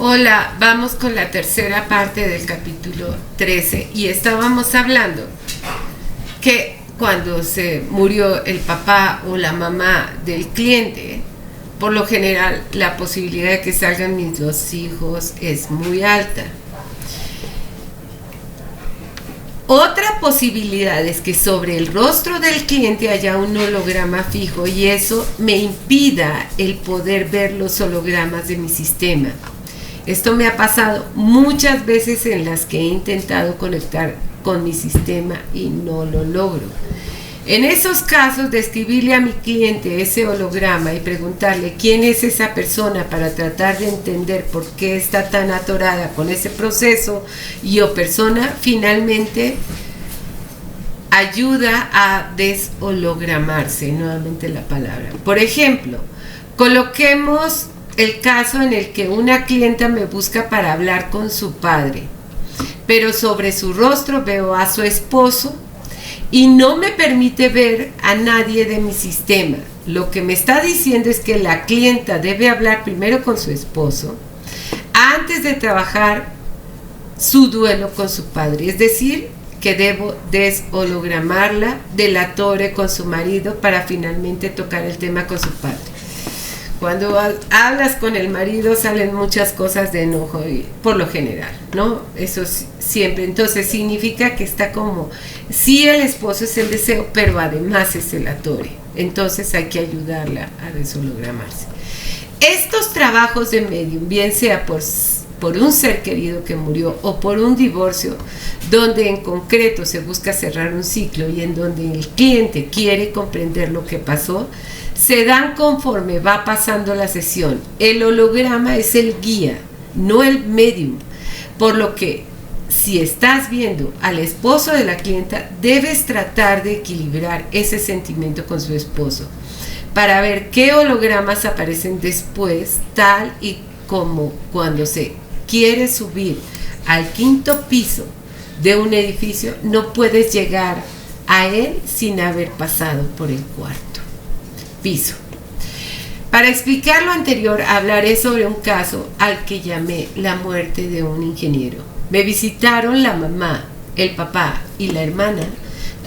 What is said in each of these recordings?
Hola, vamos con la tercera parte del capítulo 13 y estábamos hablando que cuando se murió el papá o la mamá del cliente, por lo general la posibilidad de que salgan mis dos hijos es muy alta. Otra posibilidad es que sobre el rostro del cliente haya un holograma fijo y eso me impida el poder ver los hologramas de mi sistema. Esto me ha pasado muchas veces en las que he intentado conectar con mi sistema y no lo logro. En esos casos, describirle a mi cliente ese holograma y preguntarle quién es esa persona para tratar de entender por qué está tan atorada con ese proceso y o persona, finalmente ayuda a deshologramarse, nuevamente la palabra. Por ejemplo, coloquemos el caso en el que una clienta me busca para hablar con su padre, pero sobre su rostro veo a su esposo y no me permite ver a nadie de mi sistema. Lo que me está diciendo es que la clienta debe hablar primero con su esposo antes de trabajar su duelo con su padre, es decir, que debo deshologramarla de la torre con su marido para finalmente tocar el tema con su padre. Cuando hablas con el marido salen muchas cosas de enojo, y, por lo general, ¿no? Eso siempre. Entonces significa que está como, sí, el esposo es el deseo, pero además es el atore. Entonces hay que ayudarla a deshologramarse. Estos trabajos de medium, bien sea por un ser querido que murió o por un divorcio, donde en concreto se busca cerrar un ciclo y en donde el cliente quiere comprender lo que pasó, se dan conforme va pasando la sesión. El holograma es el guía, no el medium. Por lo que, si estás viendo al esposo de la clienta, debes tratar de equilibrar ese sentimiento con su esposo para ver qué hologramas aparecen después, tal y como cuando se quiere subir al quinto piso de un edificio, no puedes llegar a él sin haber pasado por el cuarto piso. Para explicar lo anterior, hablaré sobre un caso al que llamé la muerte de un ingeniero. Me visitaron la mamá, el papá y la hermana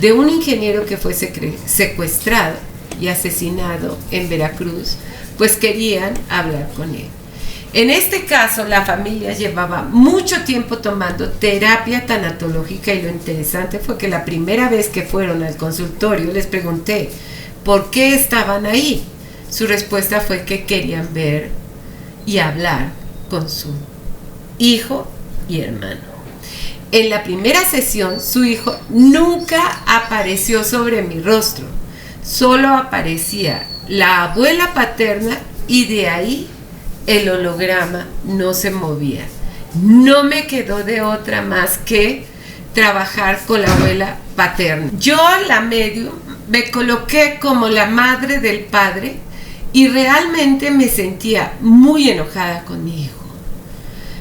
de un ingeniero que fue secuestrado y asesinado en Veracruz, pues querían hablar con él. En este caso, la familia llevaba mucho tiempo tomando terapia tanatológica y lo interesante fue que la primera vez que fueron al consultorio les pregunté ¿por qué estaban ahí? Su respuesta fue que querían ver y hablar con su hijo y hermano. En la primera sesión, su hijo nunca apareció sobre mi rostro. Solo aparecía la abuela paterna y de ahí el holograma no se movía. No me quedó de otra más que trabajar con la abuela paterna. Yo, la medium, me coloqué como la madre del padre y realmente me sentía muy enojada con mi hijo,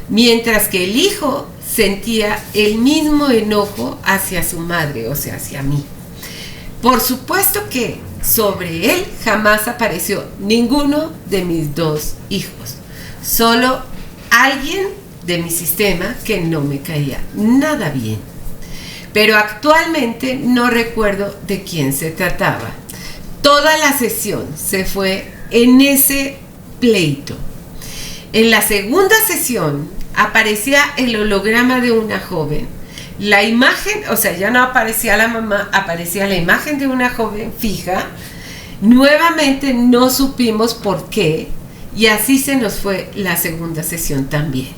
mientras que el hijo sentía el mismo enojo hacia su madre, o sea, hacia mí. Por supuesto que sobre él jamás apareció ninguno de mis dos hijos, solo alguien de mi sistema que no me caía nada bien. Pero actualmente no recuerdo de quién se trataba. Toda la sesión se fue en ese pleito. En la segunda sesión aparecía el holograma de una joven. La imagen, o sea, ya no aparecía la mamá, aparecía la imagen de una joven fija. Nuevamente no supimos por qué y así se nos fue la segunda sesión también.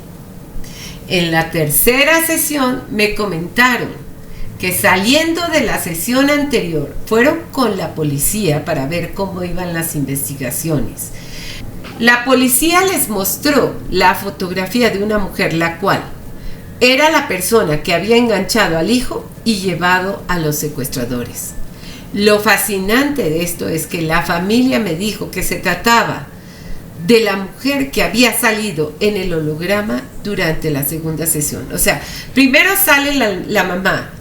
En la tercera sesión me comentaron que saliendo de la sesión anterior fueron con la policía para ver cómo iban las investigaciones. La policía les mostró la fotografía de una mujer, la cual era la persona que había enganchado al hijo y llevado a los secuestradores. Lo fascinante de esto es que la familia me dijo que se trataba de la mujer que había salido en el holograma durante la segunda sesión. O sea, primero sale la mamá,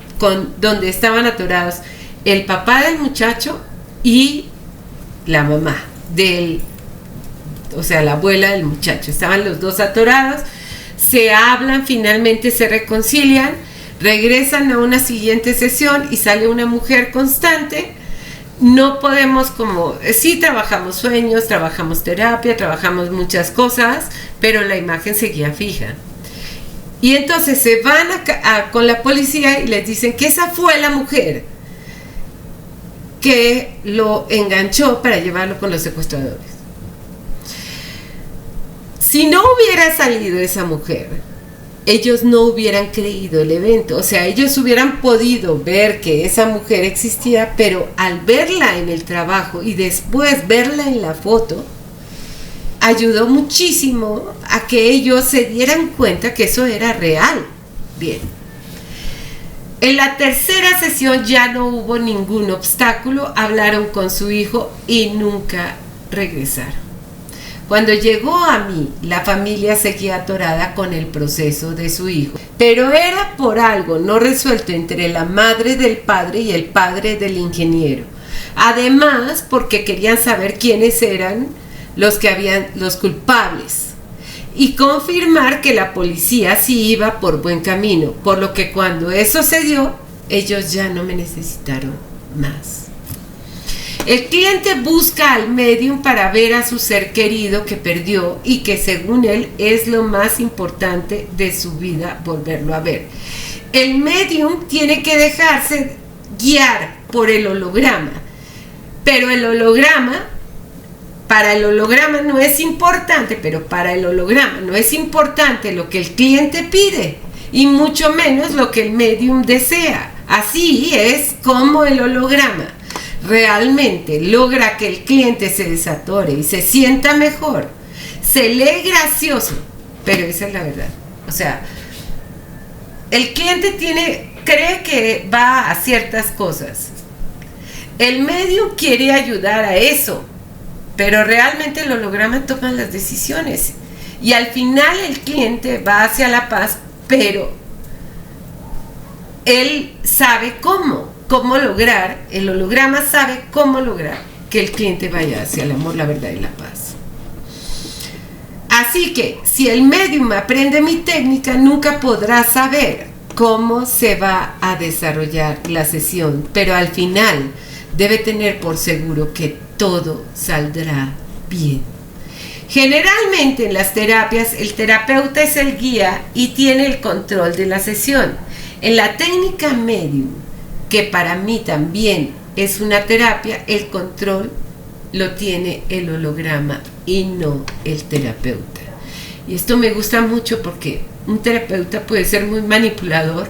donde estaban atorados el papá del muchacho y la mamá o sea, la abuela del muchacho. Estaban los dos atorados se hablan, finalmente se reconcilian, regresan a una siguiente sesión y sale una mujer constante. No podemos sí trabajamos sueños, trabajamos terapia, trabajamos muchas cosas, pero la imagen seguía fija. Y entonces se van con la policía y les dicen que esa fue la mujer que lo enganchó para llevarlo con los secuestradores. Si no hubiera salido esa mujer, ellos no hubieran creído el evento. O sea, ellos hubieran podido ver que esa mujer existía, pero al verla en el trabajo y después verla en la foto, ayudó muchísimo a que ellos se dieran cuenta que eso era real. Bien. En la tercera sesión ya no hubo ningún obstáculo, hablaron con su hijo y nunca regresaron. Cuando llegó a mí, la familia seguía atorada con el proceso de su hijo, pero era por algo no resuelto entre la madre del padre y el padre del ingeniero. Además, porque querían saber quiénes eran los culpables y confirmar que la policía sí iba por buen camino, por lo que cuando eso se dio, ellos ya no me necesitaron más. El cliente busca al medium para ver a su ser querido que perdió y que según él es lo más importante de su vida volverlo a ver. El medium tiene que dejarse guiar por el holograma, pero para el holograma no es importante, lo que el cliente pide y mucho menos lo que el medium desea. Así es como el holograma realmente logra que el cliente se desatore y se sienta mejor, se lee gracioso, pero esa es la verdad. O sea, el cliente cree que va a ciertas cosas. El medium quiere ayudar a eso, pero realmente el holograma toma las decisiones y al final el cliente va hacia la paz, pero él sabe cómo lograr, el holograma sabe cómo lograr que el cliente vaya hacia el amor, la verdad y la paz. Así que si el medium aprende mi técnica, nunca podrá saber cómo se va a desarrollar la sesión, pero al final debe tener por seguro que todo saldrá bien. Generalmente en las terapias el terapeuta es el guía y tiene el control de la sesión. En la técnica medium, que para mí también es una terapia, el control lo tiene el holograma y no el terapeuta. Y esto me gusta mucho porque un terapeuta puede ser muy manipulador,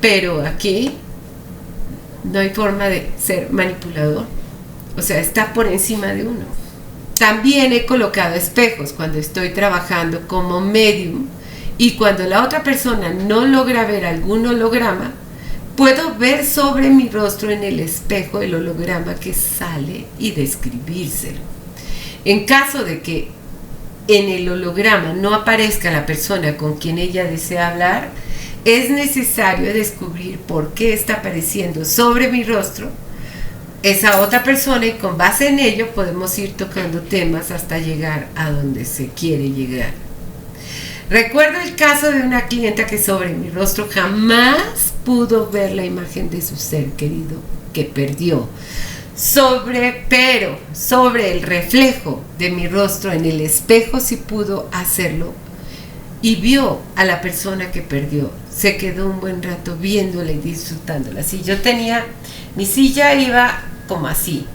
pero aquí no hay forma de ser manipulador. O sea, está por encima de uno. También he colocado espejos cuando estoy trabajando como medium y cuando la otra persona no logra ver algún holograma, puedo ver sobre mi rostro en el espejo el holograma que sale y describírselo. En caso de que en el holograma no aparezca la persona con quien ella desea hablar, es necesario descubrir por qué está apareciendo sobre mi rostro esa otra persona y con base en ello podemos ir tocando temas hasta llegar a donde se quiere llegar. Recuerdo el caso de una clienta que sobre mi rostro jamás pudo ver la imagen de su ser querido que perdió. Pero sobre el reflejo de mi rostro en el espejo sí pudo hacerlo y vio a la persona que perdió. Se quedó un buen rato viéndola y disfrutándola. Si yo tenía, mi silla iba como así.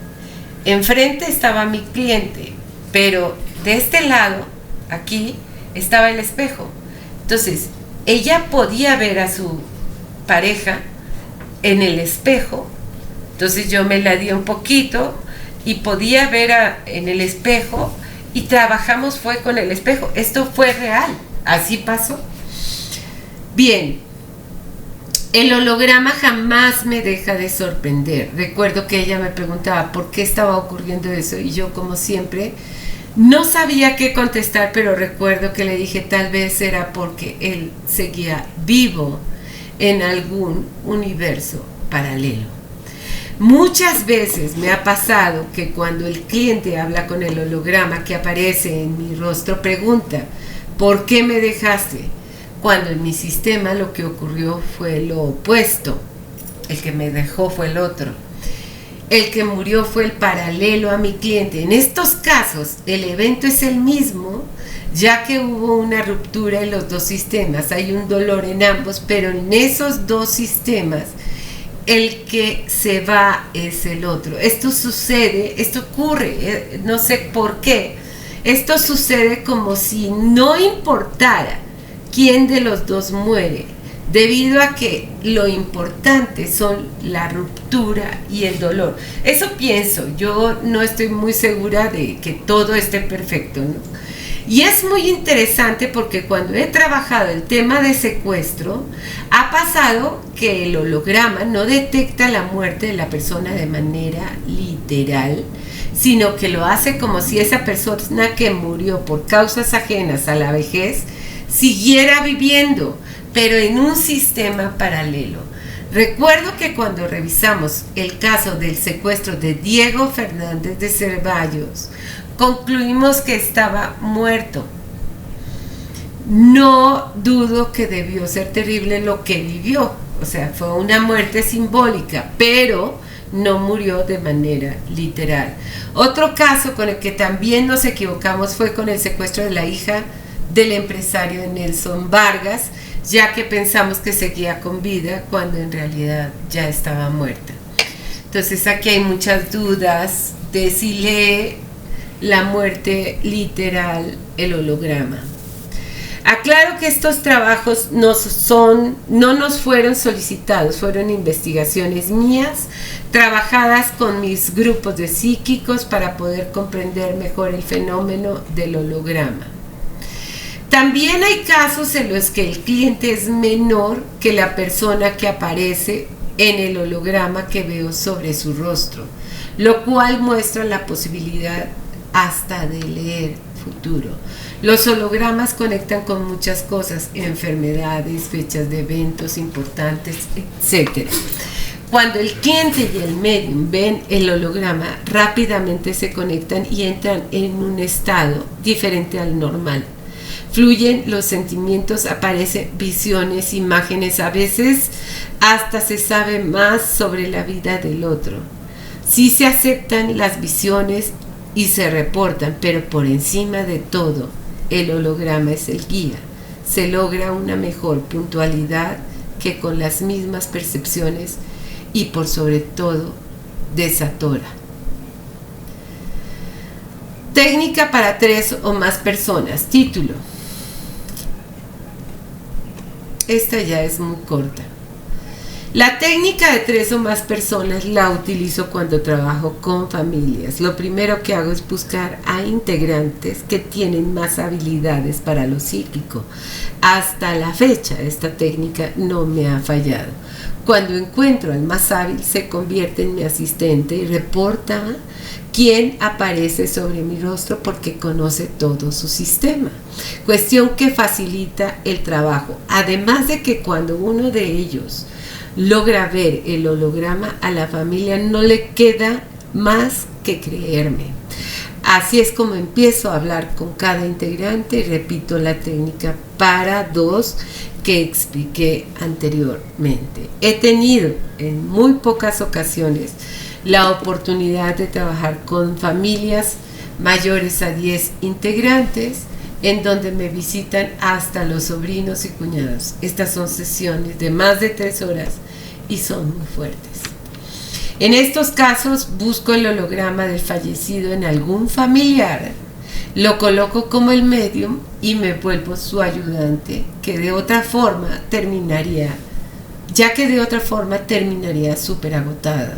Enfrente estaba mi cliente, pero de este lado, aquí, estaba el espejo. Entonces, ella podía ver a su pareja en el espejo. Entonces yo me la di un poquito y podía ver en el espejo y trabajamos fue con el espejo. Esto fue real, así pasó. Bien, el holograma jamás me deja de sorprender. Recuerdo que ella me preguntaba por qué estaba ocurriendo eso y yo, como siempre, no sabía qué contestar, pero recuerdo que le dije tal vez era porque él seguía vivo en algún universo paralelo. Muchas veces me ha pasado que cuando el cliente habla con el holograma que aparece en mi rostro, pregunta ¿Por qué me dejaste? Cuando en mi sistema lo que ocurrió fue lo opuesto. El que me dejó fue el otro. El que murió fue el paralelo a mi cliente. En estos casos, el evento es el mismo, ya que hubo una ruptura en los dos sistemas. Hay un dolor en ambos, pero en esos dos sistemas, el que se va es el otro. Esto sucede, esto ocurre, no sé por qué. Esto sucede como si no importara quién de los dos muere, debido a que lo importante son la ruptura y el dolor. Eso pienso, yo no estoy muy segura de que todo esté perfecto, ¿no? Y es muy interesante porque cuando he trabajado el tema de secuestro, ha pasado que el holograma no detecta la muerte de la persona de manera literal, sino que lo hace como si esa persona que murió por causas ajenas a la vejez siguiera viviendo, pero en un sistema paralelo. Recuerdo que cuando revisamos el caso del secuestro de Diego Fernández de Ceballos, concluimos que estaba muerto. No dudo que debió ser terrible lo que vivió, o sea, fue una muerte simbólica, pero no murió de manera literal. Otro caso con el que también nos equivocamos fue con el secuestro de la hija del empresario Nelson Vargas, ya que pensamos que seguía con vida cuando en realidad ya estaba muerta. Entonces aquí hay muchas dudas de si lee la muerte literal el holograma. Aclaro que estos trabajos no nos fueron solicitados, fueron investigaciones mías, trabajadas con mis grupos de psíquicos para poder comprender mejor el fenómeno del holograma. También hay casos en los que el cliente es menor que la persona que aparece en el holograma que veo sobre su rostro, lo cual muestra la posibilidad hasta de leer futuro. Los hologramas conectan con muchas cosas, enfermedades, fechas de eventos importantes, etc. Cuando el cliente y el medium ven el holograma, rápidamente se conectan y entran en un estado diferente al normal. Fluyen los sentimientos, aparecen visiones, imágenes, a veces hasta se sabe más sobre la vida del otro. Sí se aceptan las visiones y se reportan, pero por encima de todo, el holograma es el guía. Se logra una mejor puntualidad que con las mismas percepciones y por sobre todo desatora. Técnica para 3 o más personas. Título. Esta ya es muy corta. La técnica de 3 o más personas la utilizo cuando trabajo con familias. Lo primero que hago es buscar a integrantes que tienen más habilidades para lo psíquico. Hasta la fecha, esta técnica no me ha fallado. Cuando encuentro al más hábil, se convierte en mi asistente y reporta quién aparece sobre mi rostro porque conoce todo su sistema. Cuestión que facilita el trabajo. Además de que cuando uno de ellos logra ver el holograma, a la familia no le queda más que creerme. Así es como empiezo a hablar con cada integrante y repito la técnica para 2 que expliqué anteriormente. He tenido en muy pocas ocasiones la oportunidad de trabajar con familias mayores a 10 integrantes, en donde me visitan hasta los sobrinos y cuñados. Estas son sesiones de más de 3 horas y son muy fuertes. En estos casos busco el holograma del fallecido en algún familiar, lo coloco como el medium y me vuelvo su ayudante, que de otra forma terminaría súper agotada.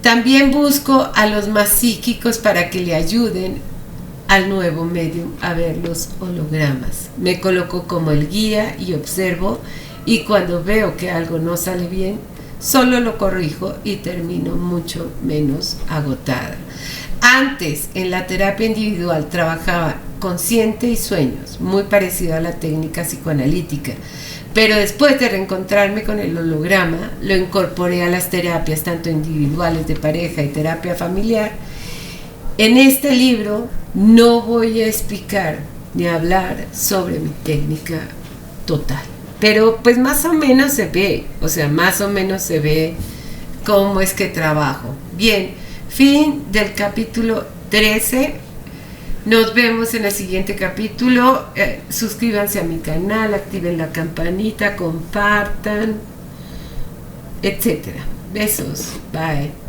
También busco a los más psíquicos para que le ayuden al nuevo medium a ver los hologramas. Me coloco como el guía y observo, y cuando veo que algo no sale bien, solo lo corrijo y termino mucho menos agotada. Antes, en la terapia individual, trabajaba consciente y sueños, muy parecido a la técnica psicoanalítica, pero después de reencontrarme con el holograma, lo incorporé a las terapias tanto individuales de pareja y terapia familiar. En este libro no voy a explicar ni hablar sobre mi técnica total. Pero pues más o menos se ve, cómo es que trabajo. Bien, fin del capítulo 13. Nos vemos en el siguiente capítulo. Suscríbanse a mi canal, activen la campanita, compartan, etcétera. Besos. Bye.